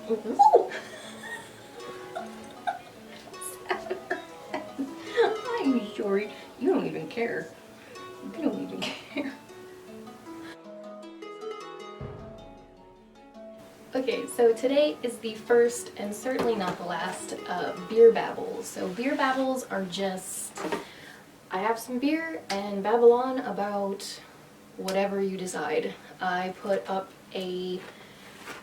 I'm sure you don't even care. You don't even care. Okay, so today is the first and certainly not the last beer babbles. So beer babbles are just, I have some beer and babble on about whatever you decide. I put up a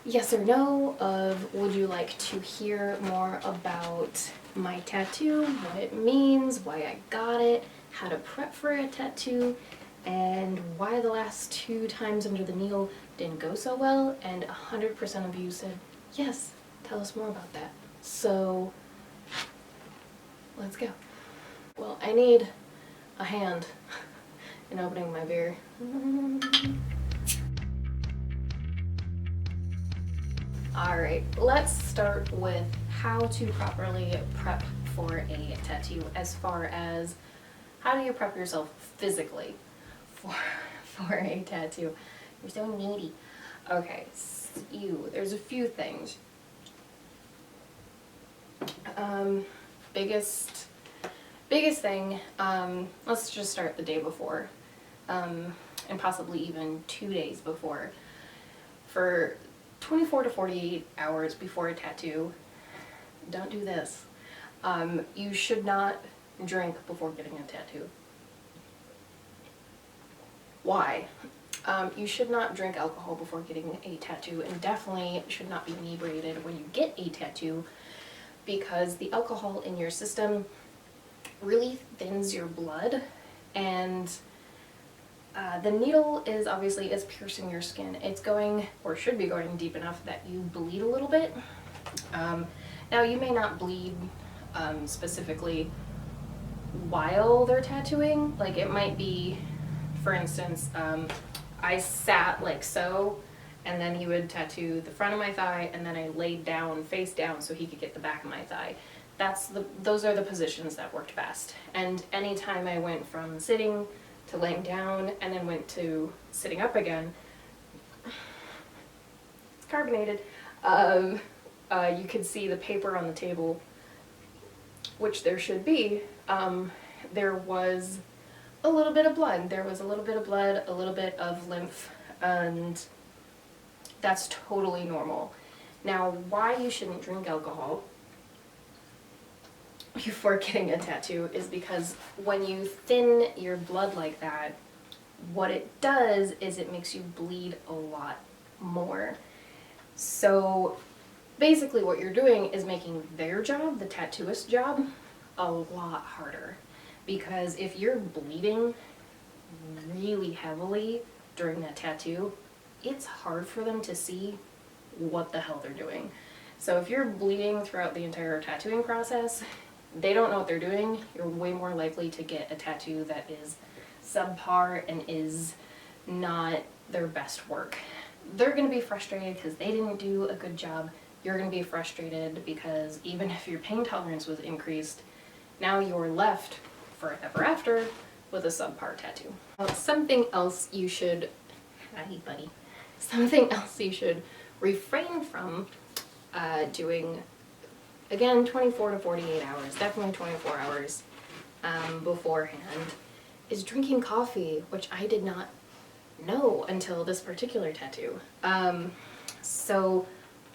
yes or no of would you like to hear more about my tattoo, what it means, why I got it, how to prep for a tattoo, and why the last 2 times under the needle didn't go so well, and 100% of you said, yes, tell us more about that. So, let's go. Well, I need a hand in opening my beer. Alright, let's start with how to properly prep for a tattoo, as far as how do you prep yourself physically for a tattoo. You're so needy. Okay, there's a few things. Biggest thing, let's just start the day before, and possibly even 2 days before. For 24 to 48 hours before a tattoo, don't do this. You should not drink before getting a tattoo. Why? You should not drink alcohol before getting a tattoo, and definitely should not be inebriated when you get a tattoo, because the alcohol in your system really thins your blood, and the needle is piercing your skin. It's going, or should be going, deep enough that you bleed a little bit. Now you may not bleed specifically while they're tattooing. Like it might be, for instance, I sat like so, and then he would tattoo the front of my thigh, and then I laid down, face down, so he could get the back of my thigh. Those are the positions that worked best. And anytime I went from sitting to laying down and then went to sitting up again, it's carbonated. You could see the paper on the table, which there should be. There was a little bit of blood. There was a little bit of blood, a little bit of lymph, and that's totally normal. Now, why you shouldn't drink alcohol before getting a tattoo is because when you thin your blood like that, what it does is it makes you bleed a lot more. So basically what you're doing is making their job, the tattooist job, a lot harder. Because if you're bleeding really heavily during that tattoo, it's hard for them to see what the hell they're doing. So if you're bleeding throughout the entire tattooing process, they don't know what they're doing, you're way more likely to get a tattoo that is subpar and is not their best work. They're going to be frustrated because they didn't do a good job. You're going to be frustrated because even if your pain tolerance was increased, now you're left forever after with a subpar tattoo. Something else you should, hi buddy, something else you should refrain from doing, again, 24 to 48 hours, definitely 24 hours beforehand, is drinking coffee, which I did not know until this particular tattoo. So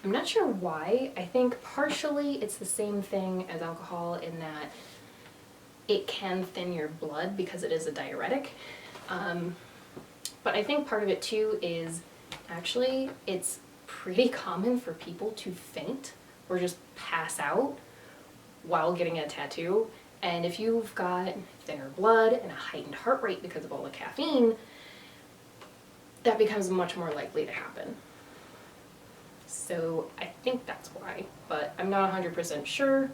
I'm not sure why. I think partially it's the same thing as alcohol in that it can thin your blood because it is a diuretic. But I think part of it too is actually it's pretty common for people to faint or just pass out while getting a tattoo. And if you've got thinner blood and a heightened heart rate because of all the caffeine, that becomes much more likely to happen. So I think that's why, but I'm not 100% sure.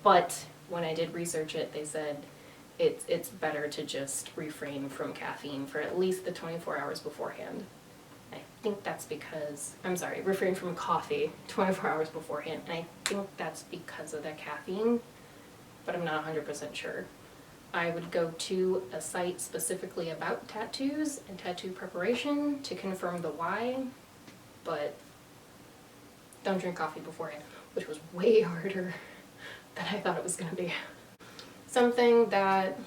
But when I did research it, they said it's better to just refrain from caffeine for at least the 24 hours beforehand. I think that's because, I'm sorry, refrain from coffee 24 hours beforehand, and I think that's because of the caffeine, but I'm not 100% sure. I would go to a site specifically about tattoos and tattoo preparation to confirm the why, but don't drink coffee beforehand, which was way harder than I thought it was gonna be. Something that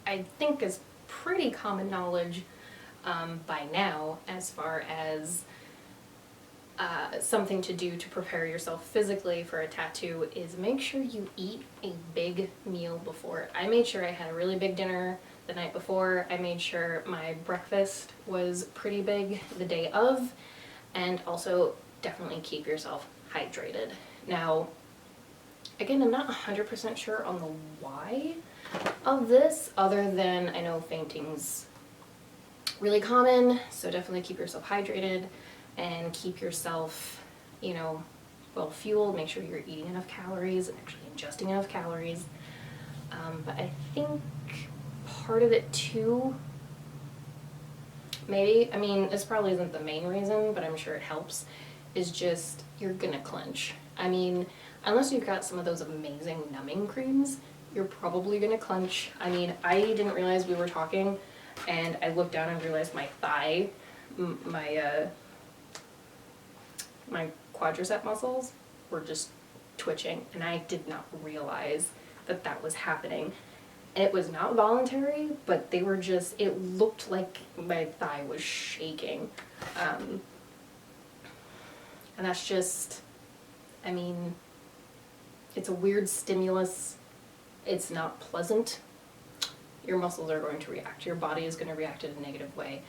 I think is pretty common knowledge by now, as far as something to do to prepare yourself physically for a tattoo, is make sure you eat a big meal before. I made sure I had a really big dinner the night before. I made sure my breakfast was pretty big the day of, and also definitely keep yourself hydrated. Now, again, I'm not 100% sure on the why of this, other than I know fainting's really common, so definitely keep yourself hydrated and keep yourself, you know, well fueled. Make sure you're eating enough calories and actually ingesting enough calories. But I think part of it too, maybe, I mean, this probably isn't the main reason, but I'm sure it helps, is just you're gonna clench. I mean, unless you've got some of those amazing numbing creams, you're probably gonna clench. I mean, I didn't realize we were talking, and I looked down and realized my thigh, my quadricep muscles were just twitching, and I did not realize that that was happening. And it was not voluntary, but they were just, it looked like my thigh was shaking. And that's just, I mean, it's a weird stimulus. It's not pleasant. Your muscles are going to react. Your body is going to react in a negative way.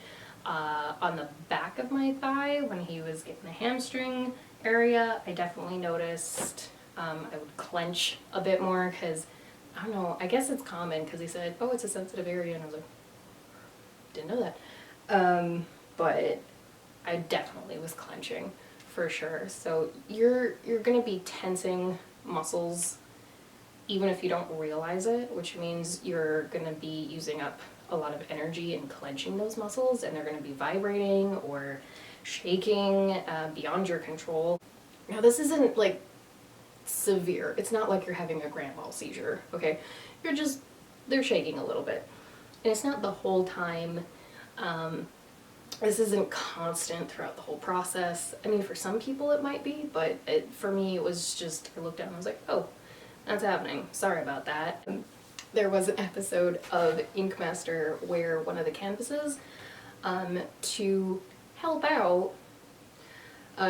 On the back of my thigh, when he was getting the hamstring area, I definitely noticed I would clench a bit more, because, I don't know, I guess it's common, because he said, oh, it's a sensitive area, and I was like, didn't know that. But I definitely was clenching, for sure. So you're going to be tensing muscles even if you don't realize it, which means you're going to be using up a lot of energy in clenching those muscles, and they're going to be vibrating or shaking beyond your control. Now, this isn't like severe. It's not like you're having a grand mal seizure, okay? They're shaking a little bit. And it's not the whole time. This isn't constant throughout the whole process. I mean, for some people it might be, but for me it was just, I looked down and I was like, oh, that's happening. Sorry about that. There was an episode of Ink Master where one of the canvases, to help out,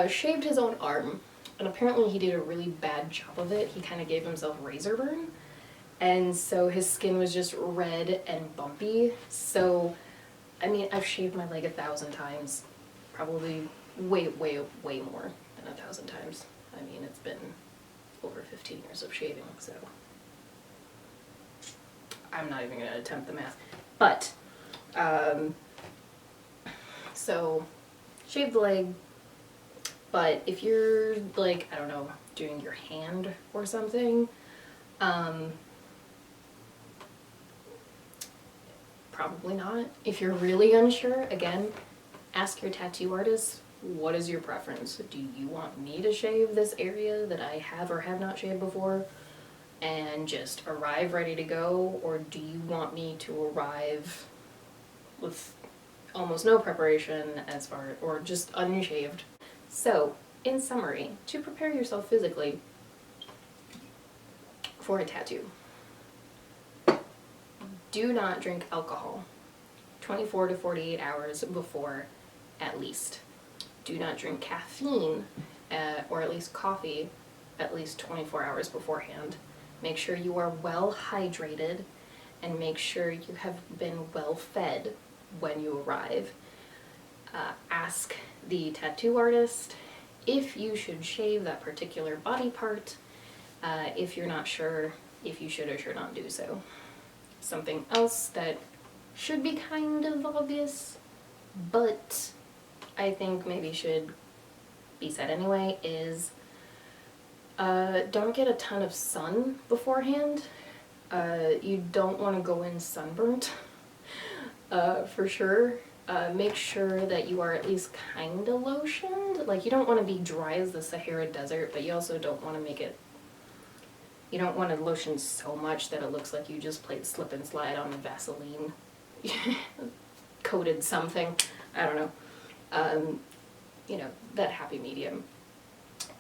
shaved his own arm. And apparently he did a really bad job of it. He kind of gave himself razor burn. And so his skin was just red and bumpy. So, I mean, I've shaved my leg 1,000 times. Probably way, way, way more than 1,000 times. I mean, it's been over 15 years of shaving, so I'm not even gonna attempt the math. But, so, shave the leg, but if you're, like, I don't know, doing your hand or something, probably not. If you're really unsure, again, ask your tattoo artist, what is your preference? Do you want me to shave this area that I have or have not shaved before and just arrive ready to go, or do you want me to arrive with almost no preparation or just unshaved? So, in summary, to prepare yourself physically for a tattoo, do not drink alcohol 24 to 48 hours before, at least. Do not drink caffeine, or at least coffee, at least 24 hours beforehand. Make sure you are well hydrated, and make sure you have been well fed when you arrive. Ask the tattoo artist if you should shave that particular body part, if you're not sure if you should or should not do so. Something else that should be kind of obvious, but I think maybe should be said anyway, is don't get a ton of sun beforehand. You don't want to go in sunburnt, for sure. Make sure that you are at least kind of lotioned. Like, you don't want to be dry as the Sahara Desert, but you also don't want to make it, you don't want to lotion so much that it looks like you just played slip and slide on Vaseline coated something. I don't know. You know, that happy medium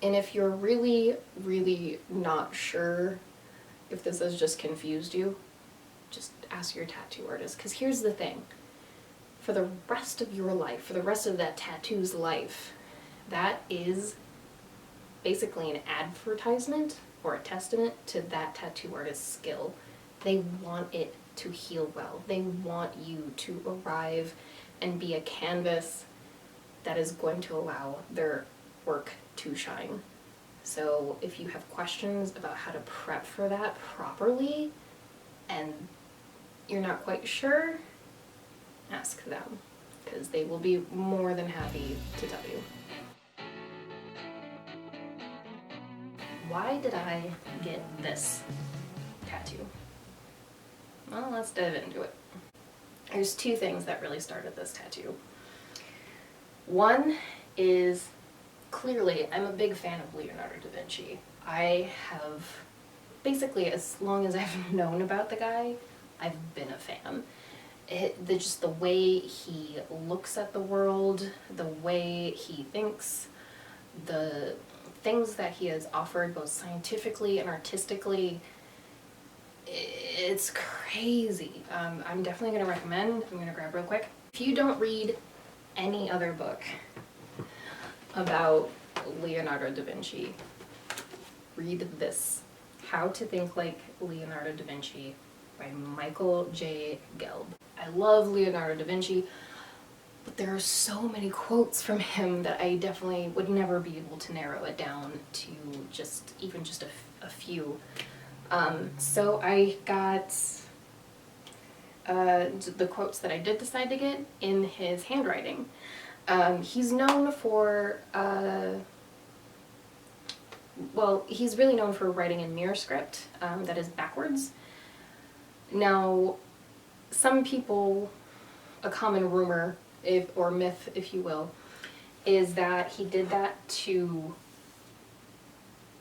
And if you're really, really not sure if this has just confused you, just ask your tattoo artist. Because here's the thing. For the rest of your life, for the rest of that tattoo's life, that is basically an advertisement or a testament to that tattoo artist's skill. They want it to heal well. They want you to arrive and be a canvas that is going to allow their work to shine. So if you have questions about how to prep for that properly and you're not quite sure, ask them, because they will be more than happy to tell you. Why did I get this tattoo? Well, let's dive into it. There's two things that really started this tattoo. One is, clearly, I'm a big fan of Leonardo da Vinci. I have, basically, as long as I've known about the guy, I've been a fan. Just the way he looks at the world, the way he thinks, the things that he has offered both scientifically and artistically, it's crazy. I'm definitely going to recommend, I'm going to grab real quick. If you don't read any other book about Leonardo da Vinci, read this, How to Think Like Leonardo da Vinci by Michael J. Gelb. I love Leonardo da Vinci, but there are so many quotes from him that I definitely would never be able to narrow it down to just a few. So I got the quotes that I did decide to get in his handwriting. He's known for, well, he's really known for writing in mirror script, that is backwards. Now, some people, a common rumor, or myth, if you will, is that he did that to,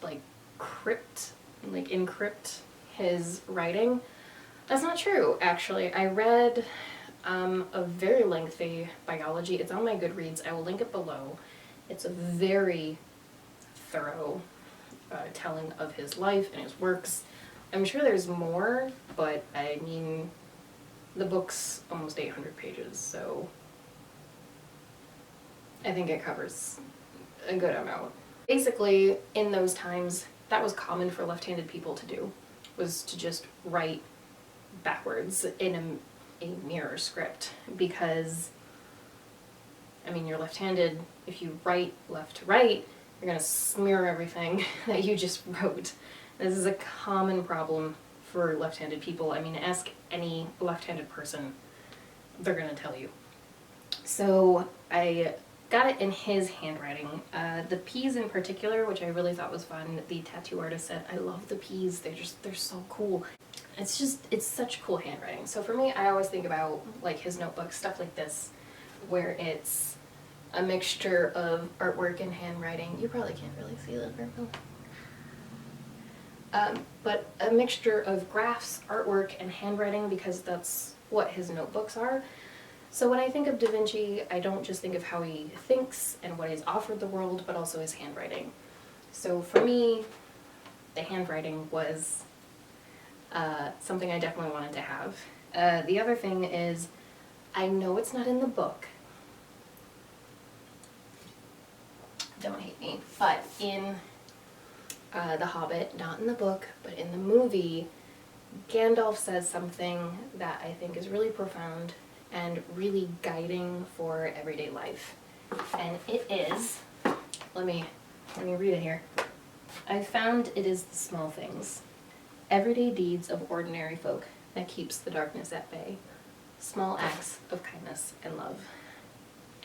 like, encrypt his writing. That's not true, actually. I read a very lengthy biology. It's on my Goodreads. I will link it below. It's a very thorough telling of his life and his works. I'm sure there's more, but I mean, the book's almost 800 pages, so I think it covers a good amount. Basically, in those times, that was common for left-handed people to do, was to just write backwards in a mirror script, because, I mean, you're left-handed. If you write left to right, you're going to smear everything that you just wrote. This is a common problem for left-handed people. I mean, ask any left-handed person, they're going to tell you. So I got it in his handwriting. The P's in particular, which I really thought was fun, the tattoo artist said, I love the P's, they're so cool. It's such cool handwriting. So for me, I always think about like his notebooks, stuff like this, where it's a mixture of artwork and handwriting. You probably can't really see that very well. But a mixture of graphs, artwork, and handwriting, because that's what his notebooks are. So when I think of Da Vinci, I don't just think of how he thinks and what he's offered the world, but also his handwriting. So for me, the handwriting was something I definitely wanted to have. The other thing is, I know it's not in the book. Don't hate me. But in The Hobbit, not in the book, but in the movie, Gandalf says something that I think is really profound and really guiding for everyday life. And it is, let me read it here. I found it is the small things, everyday deeds of ordinary folk, that keeps the darkness at bay. Small acts of kindness and love.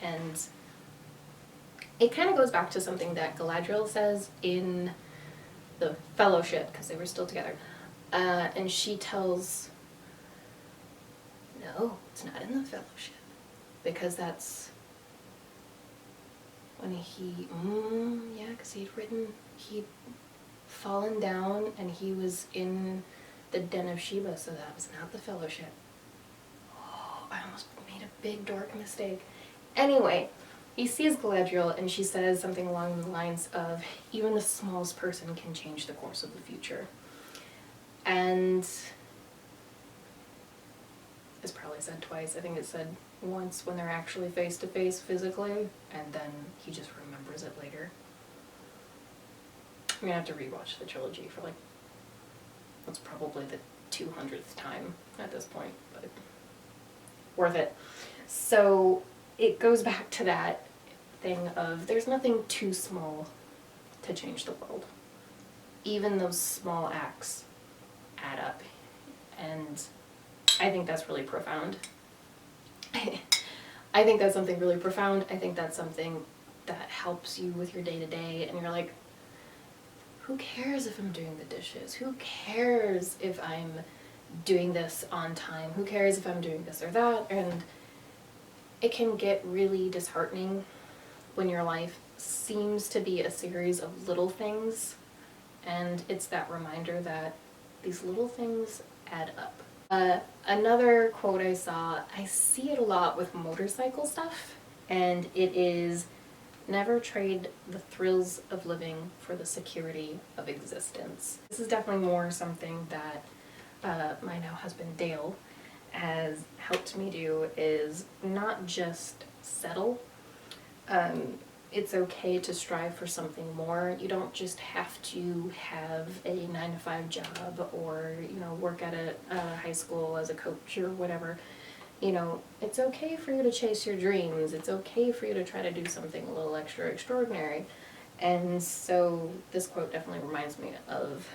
And it kind of goes back to something that Galadriel says in the Fellowship, because they were still together. And she tells, no, it's not in the Fellowship, because that's when because he'd fallen down and he was in the Den of Sheba, so that was not the Fellowship. Oh, I almost made a big dork mistake. Anyway, he sees Galadriel and she says something along the lines of, even the smallest person can change the course of the future. And it's probably said twice. I think it's said once when they're actually face to face physically, and then he just remembers it later. I'm gonna have to rewatch the trilogy for like, that's probably the 200th time at this point, but worth it. So it goes back to that thing of there's nothing too small to change the world. Even those small acts add up. And I think that's really profound. I think that's something really profound. I think that's something that helps you with your day-to-day, and you're like, who cares if I'm doing the dishes? Who cares if I'm doing this on time? Who cares if I'm doing this or that? And it can get really disheartening when your life seems to be a series of little things, and it's that reminder that these little things add up. Another quote I saw, I see it a lot with motorcycle stuff, and it is, never trade the thrills of living for the security of existence. This is definitely more something that my now husband Dale has helped me do, is not just settle. It's okay to strive for something more. You don't just have to have a 9-to-5 job or, you know, work at a high school as a coach or whatever. You know, it's okay for you to chase your dreams. It's okay for you to try to do something a little extra extraordinary. And so this quote definitely reminds me of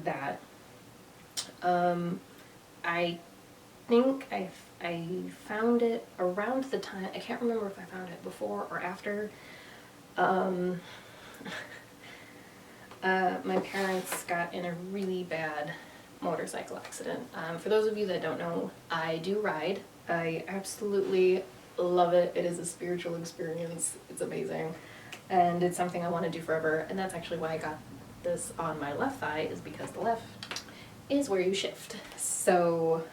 that. I think I found it around the time, I can't remember if I found it before or after. My parents got in a really bad motorcycle accident. For those of you that don't know, I do ride. I absolutely love it. It is a spiritual experience. It's amazing. And it's something I want to do forever. And that's actually why I got this on my left thigh, is because the left is where you shift. So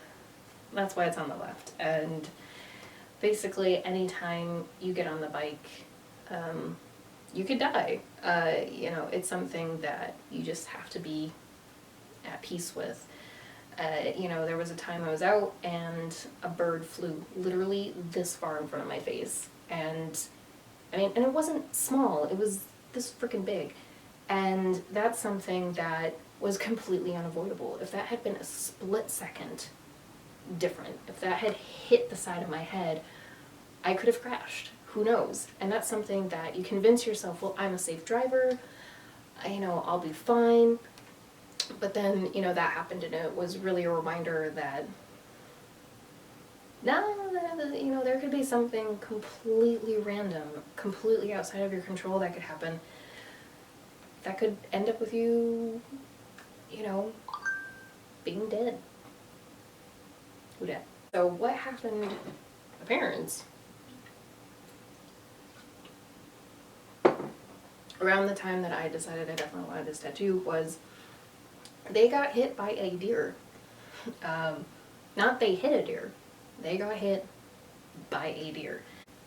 that's why it's on the left. And basically anytime you get on the bike, you could die. You know, it's something that you just have to be at peace with. You know, there was a time I was out and a bird flew literally this far in front of my face. And I mean, and it wasn't small, it was this freaking big. And that's something that was completely unavoidable. If that had been a split second different, if that had hit the side of my head, I could have crashed. Who knows? And that's something that you convince yourself, well, I'm a safe driver, you know, I'll be fine. But then, you know, that happened, and it was really a reminder that, no, you know, there could be something completely random, completely outside of your control that could happen, that could end up with you, you know, being dead. Who dat? So what happened, my parents, around the time that I decided I definitely wanted this tattoo, was they got hit by a deer. Not they hit a deer, they got hit by a deer.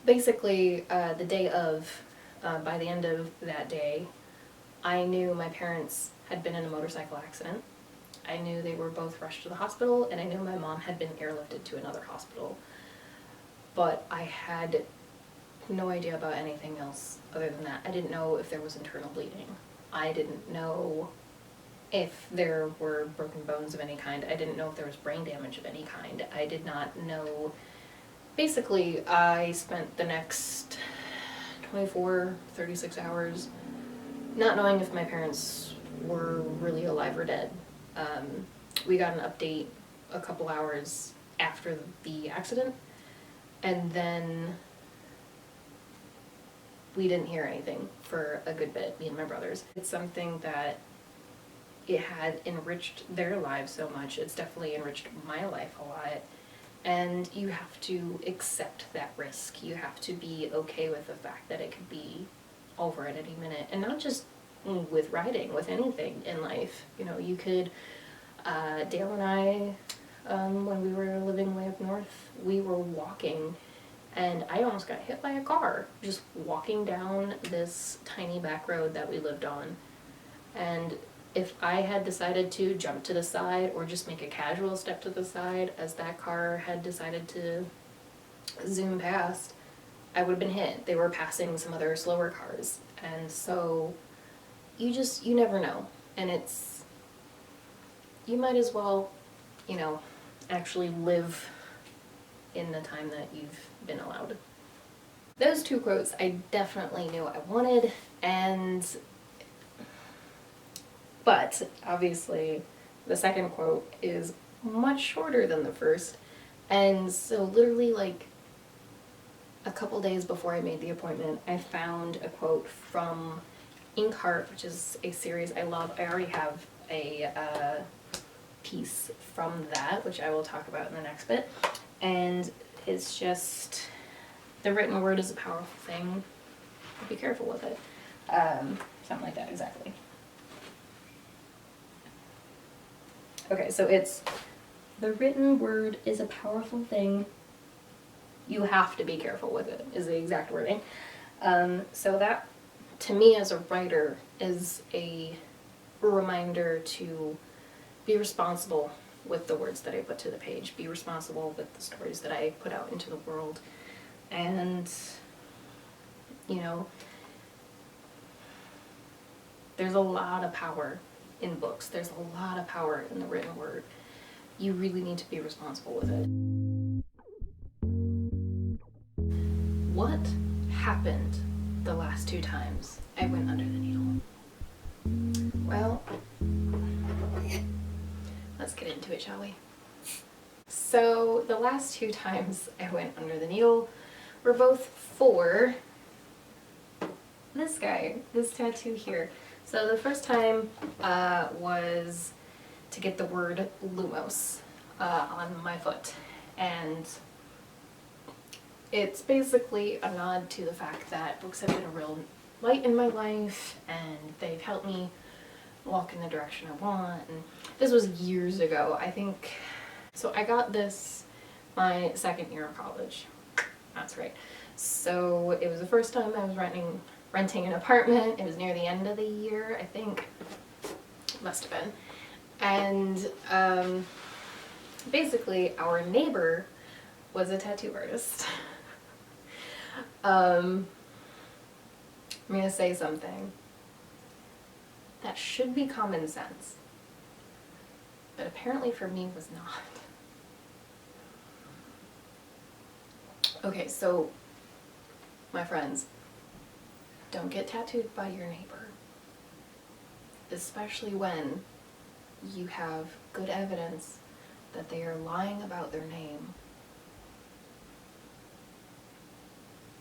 Basically, the day of, by the end of that day, I knew my parents had been in a motorcycle accident. I knew they were both rushed to the hospital, and I knew my mom had been airlifted to another hospital. But I had no idea about anything else other than that. I didn't know if there was internal bleeding. I didn't know if there were broken bones of any kind. I didn't know if there was brain damage of any kind. I did not know. Basically, I spent the next 24, 36 hours not knowing if my parents were really alive or dead. We got an update a couple hours after the accident, and then we didn't hear anything for a good bit, me and my brothers. It's something that it had enriched their lives so much. It's definitely enriched my life a lot. And you have to accept that risk. You have to be okay with the fact that it could be over at any minute. And not just with riding, with anything in life. You know, you could, Dale and I, when we were living way up north, we were walking and I almost got hit by a car just walking down this tiny back road that we lived on. And if I had decided to jump to the side or just make a casual step to the side as that car had decided to zoom past, I would have been hit. They were passing some other slower cars. And so you never know. And you might as well, actually live in the time that you've been allowed. Those two quotes I definitely knew I wanted, but obviously the second quote is much shorter than the first, and so literally like a couple days before I made the appointment, I found a quote from Inkheart, which is a series I love. I already have a piece from that, which I will talk about in the next bit, and it's just, the written word is a powerful thing. Be careful with it. Something like that, exactly. Okay, so it's, the written word is a powerful thing. You have to be careful with it, is the exact wording. So that, to me as a writer, is a reminder to be responsible with the words that I put to the page, be responsible with the stories that I put out into the world. And, there's a lot of power in books. There's a lot of power in the written word. You really need to be responsible with it. What happened the last 2 times I went under the needle? Well, let's get into it, shall we? So the last 2 times I went under the needle were both for this guy, this tattoo here. So the first time was to get the word lumos on my foot, and it's basically a nod to the fact that books have been a real light in my life, and they've helped me walk in the direction I want. And this was years ago, I think. So I got this my second year of college. That's right. So it was the first time I was renting an apartment. It was near the end of the year, I think. Must have been. And basically our neighbor was a tattoo artist. I'm gonna say something that should be common sense, but apparently for me was not. Okay, so my friends, don't get tattooed by your neighbor, especially when you have good evidence that they are lying about their name.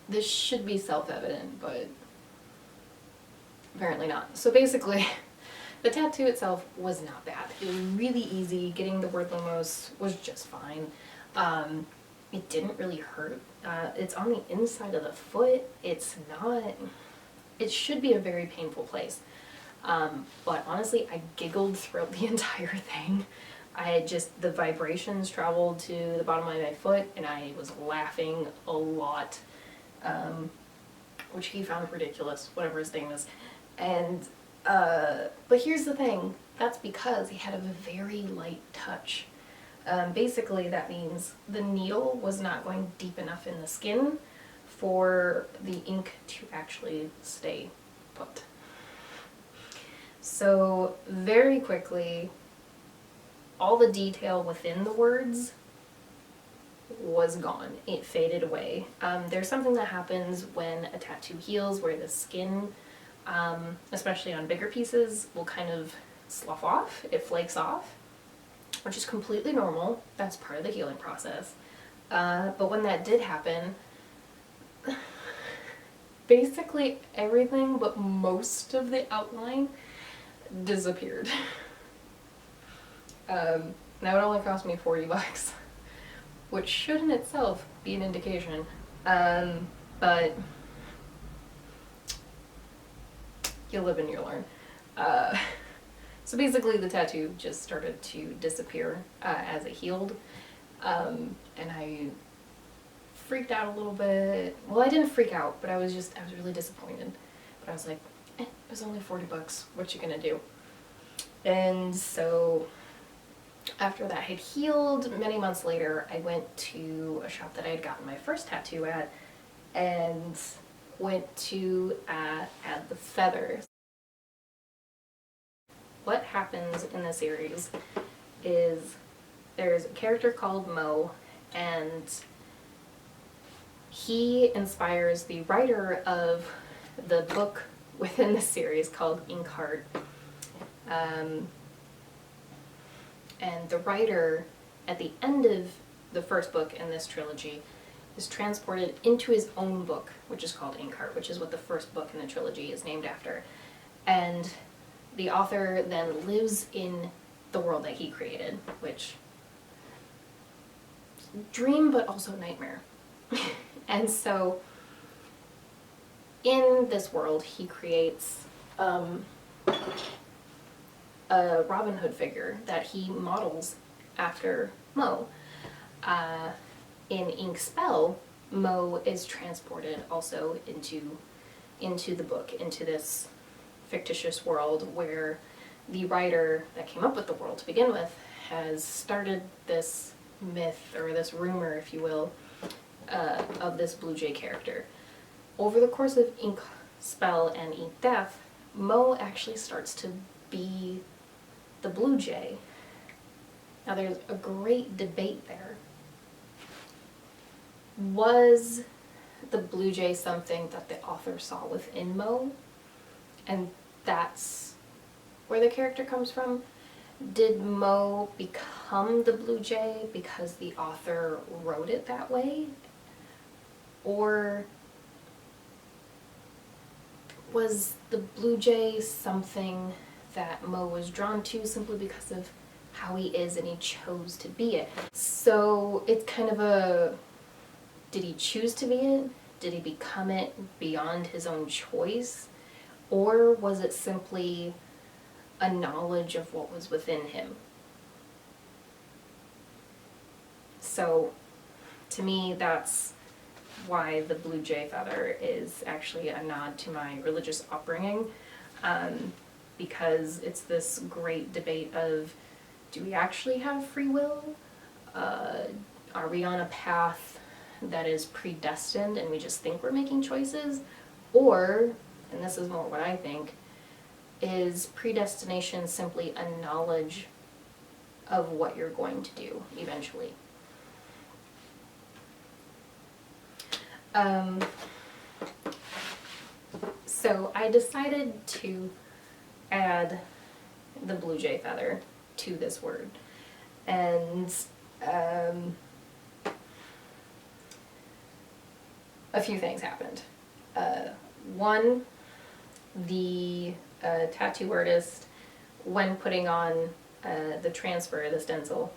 This should be self-evident, but apparently not. So basically, the tattoo itself was not bad. It was really easy. Getting the word lumos was just fine. It didn't really hurt. It's on the inside of the foot. It's not, it should be a very painful place. But honestly, I giggled throughout the entire thing. The vibrations traveled to the bottom of my foot, and I was laughing a lot, which he found ridiculous, whatever his name is. And, but here's the thing, that's because he had a very light touch. Basically that means the needle was not going deep enough in the skin for the ink to actually stay put. So very quickly, all the detail within the words was gone. It faded away. There's something that happens when a tattoo heals where the skin, especially on bigger pieces, will kind of slough off. It flakes off, which is completely normal. That's part of the healing process. But when that did happen, basically everything but most of the outline disappeared. Now it only cost me $40, which should in itself be an indication. But you live and you learn. So basically the tattoo just started to disappear as it healed, and I freaked out a little bit. Well, I didn't freak out, but I was really disappointed. But I was like, it was only 40 bucks. What you gonna do? And so after that had healed, many months later, I went to a shop that I had gotten my first tattoo at and went to add the feathers. What happens in the series is there's a character called Mo, and he inspires the writer of the book within the series called Inkheart. And the writer, at the end of the first book in this trilogy, is transported into his own book, which is called Inkheart, which is what the first book in the trilogy is named after. And the author then lives in the world that he created, which dream but also nightmare. And so in this world he creates a Robin Hood figure that he models after Mo. In Ink Spell, Mo is transported also into the book, into this fictitious world where the writer that came up with the world to begin with has started this myth, or this rumor, if you will, of this Blue Jay character. Over the course of Ink Spell and Ink Death, Mo actually starts to be the Blue Jay. Now there's a great debate there. Was the Blue Jay something that the author saw within Mo, and that's where the character comes from? Did Mo become the Blue Jay because the author wrote it that way? Or was the Blue Jay something that Mo was drawn to simply because of how he is and he chose to be it? So it's kind of a, did he choose to be it? Did he become it beyond his own choice? Or was it simply a knowledge of what was within him? So to me, that's why the Blue Jay feather is actually a nod to my religious upbringing, because it's this great debate of, do we actually have free will? Are we on a path that is predestined and we just think we're making choices? Or, and this is more what I think, is predestination simply a knowledge of what you're going to do eventually? So I decided to add the Blue Jay feather to this word, and a few things happened. One, the tattoo artist, when putting on the transfer, the stencil,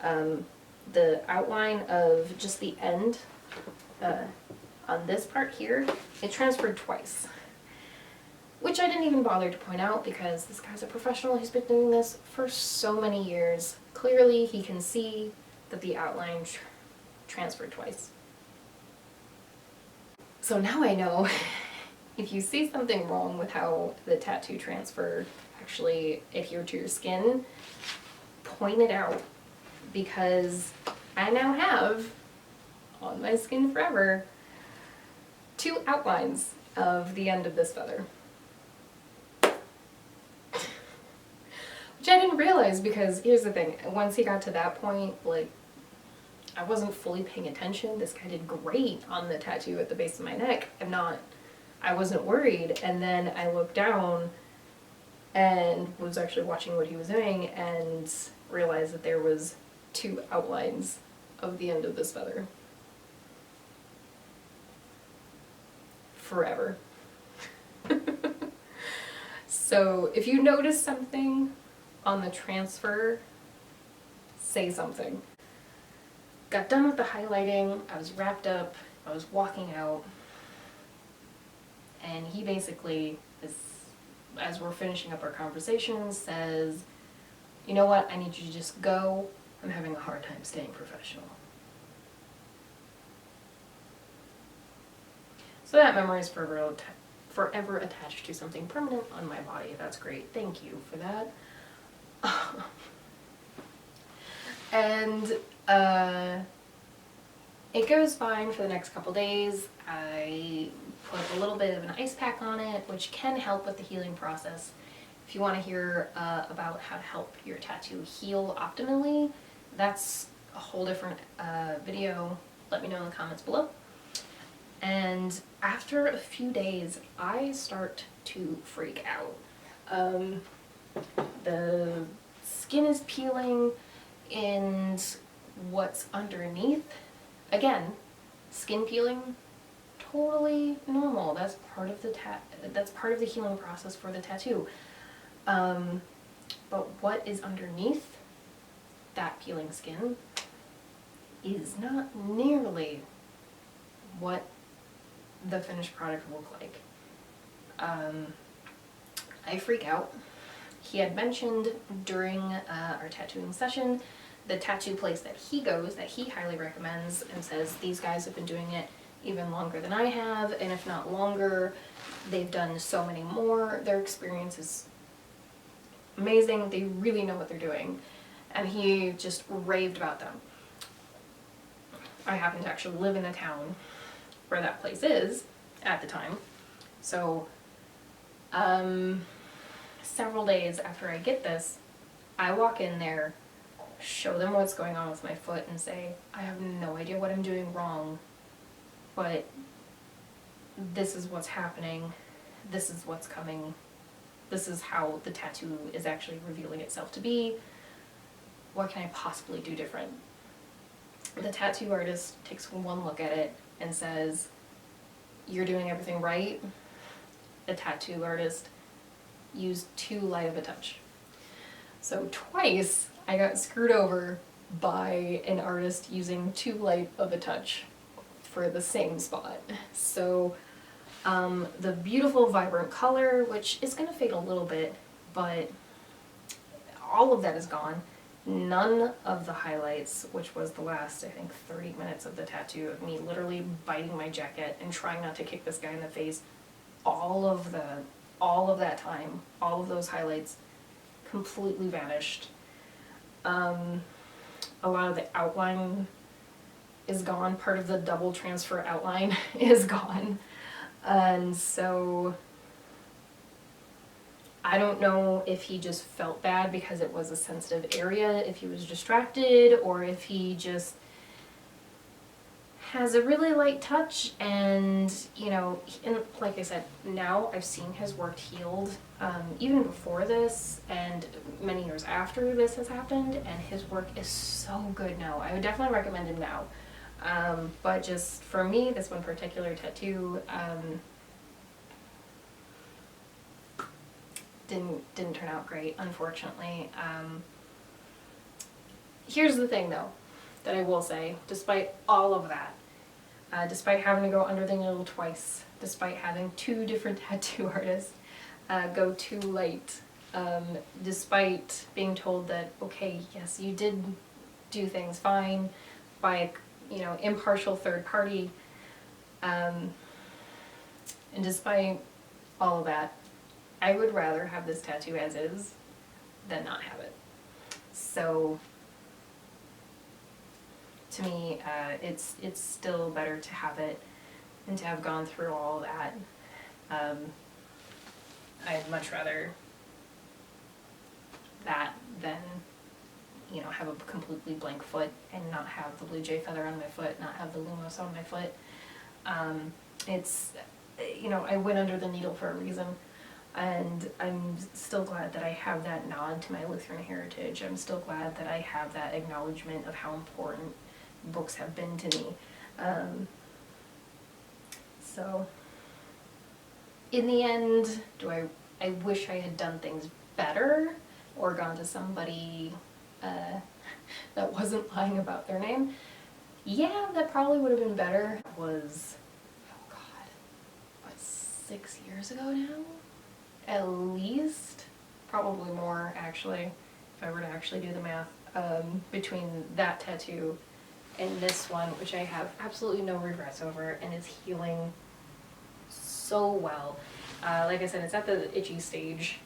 the outline of just the end on this part here, it transferred twice. Which I didn't even bother to point out because this guy's a professional. He's been doing this for so many years. Clearly he can see that the outline transferred twice. So now I know if you see something wrong with how the tattoo transfer actually adhered to your skin, point it out, because I now have on my skin forever 2 outlines of the end of this feather. Which I didn't realize, because here's the thing, once he got to that point, like, I wasn't fully paying attention. This guy did great on the tattoo at the base of my neck. I wasn't worried, and then I looked down and was actually watching what he was doing and realized that there was 2 outlines of the end of this feather. Forever. So if you notice something on the transfer, say something. Got done with the highlighting, I was wrapped up, I was walking out, and he basically, as we're finishing up our conversation, says, you know what, I need you to just go, I'm having a hard time staying professional. So that memory is forever attached to something permanent on my body. That's great. Thank you for that. And it goes fine for the next couple days. I put a little bit of an ice pack on it, which can help with the healing process. If you want to hear about how to help your tattoo heal optimally, that's a whole different video. Let me know in the comments below. And after a few days, I start to freak out. The skin is peeling, and what's underneath, again, skin peeling, totally normal. That's part of the healing process for the tattoo. But what is underneath that peeling skin is not nearly what the finished product will look like. I freak out. He had mentioned during our tattooing session the tattoo place that he goes, that he highly recommends, and says these guys have been doing it even longer than I have, and if not longer. They've done so many more. Their experience is amazing. They really know what they're doing. And he just raved about them. I happen to actually live in the town where that place is at the time. So, several days after I get this, I walk in there, show them what's going on with my foot, and say, I have no idea what I'm doing wrong, but this is what's happening, this is what's coming, this is how the tattoo is actually revealing itself to be. What can I possibly do different? The tattoo artist takes one look at it and says, you're doing everything right. The tattoo artist used too light of a touch. So twice I got screwed over by an artist using too light of a touch for the same spot. So the beautiful vibrant color, which is going to fade a little bit, but all of that is gone. None of the highlights, which was the last, I think, 30 minutes of the tattoo of me literally biting my jacket and trying not to kick this guy in the face, all of that time, all of those highlights completely vanished. A lot of the outline is gone. Part of the double transfer outline is gone. And so I don't know if he just felt bad because it was a sensitive area, if he was distracted, or if he just has a really light touch. And, you know, and like I said, now I've seen his work healed, even before this and many years after this has happened, and his work is so good now. I would definitely recommend him now. But just for me, this one particular tattoo, didn't turn out great, unfortunately. Here's the thing though, that I will say, despite all of that, despite having to go under the needle twice, despite having 2 different tattoo artists go too late, despite being told that, okay, yes, you did do things fine by, you know, impartial third party, and despite all of that, I would rather have this tattoo as is than not have it. So to me, it's still better to have it and to have gone through all that. I'd much rather that than, you know, have a completely blank foot and not have the blue jay feather on my foot, not have the lumos on my foot. It's, you know, I went under the needle for a reason. And I'm still glad that I have that nod to my Lutheran heritage. I'm still glad that I have that acknowledgement of how important books have been to me. So, in the end, I wish I had done things better or gone to somebody that wasn't lying about their name. Yeah, that probably would have been better. It was, oh God, what, 6 years ago now? At least, probably more actually, if I were to actually do the math, between that tattoo and this one, which I have absolutely no regrets over and is healing so well. Like I said, it's at the itchy stage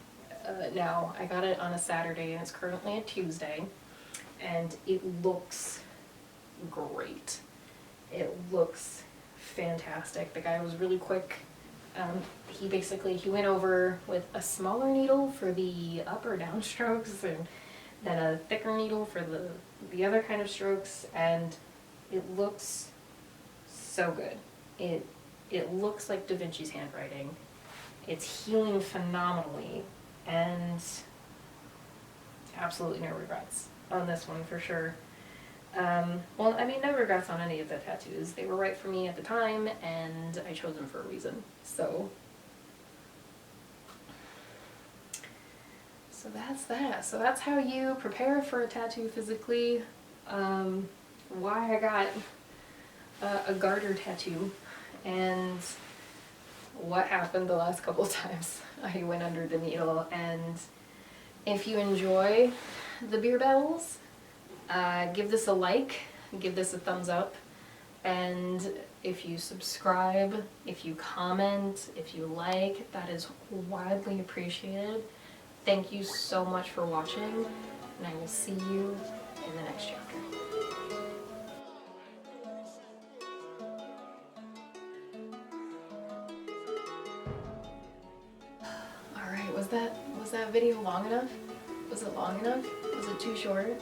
now. I got it on a Saturday and it's currently a Tuesday, and it looks great. It looks fantastic. The guy was really quick. He went over with a smaller needle for the up or down strokes, and then a thicker needle for the other kind of strokes, and it looks so good. It looks like Da Vinci's handwriting. It's healing phenomenally, and absolutely no regrets on this one for sure. Well, I mean, no regrets on any of the tattoos. They were right for me at the time, and I chose them for a reason. So that's that. So that's how you prepare for a tattoo physically. Why I got a garter tattoo, and what happened the last couple of times I went under the needle. And if you enjoy the beer babbles, give this a like, give this a thumbs up, and if you subscribe, if you comment, if you like, that is widely appreciated. Thank you so much for watching, and I will see you in the next chapter. Alright, was that video long enough? Was it long enough? Was it too short?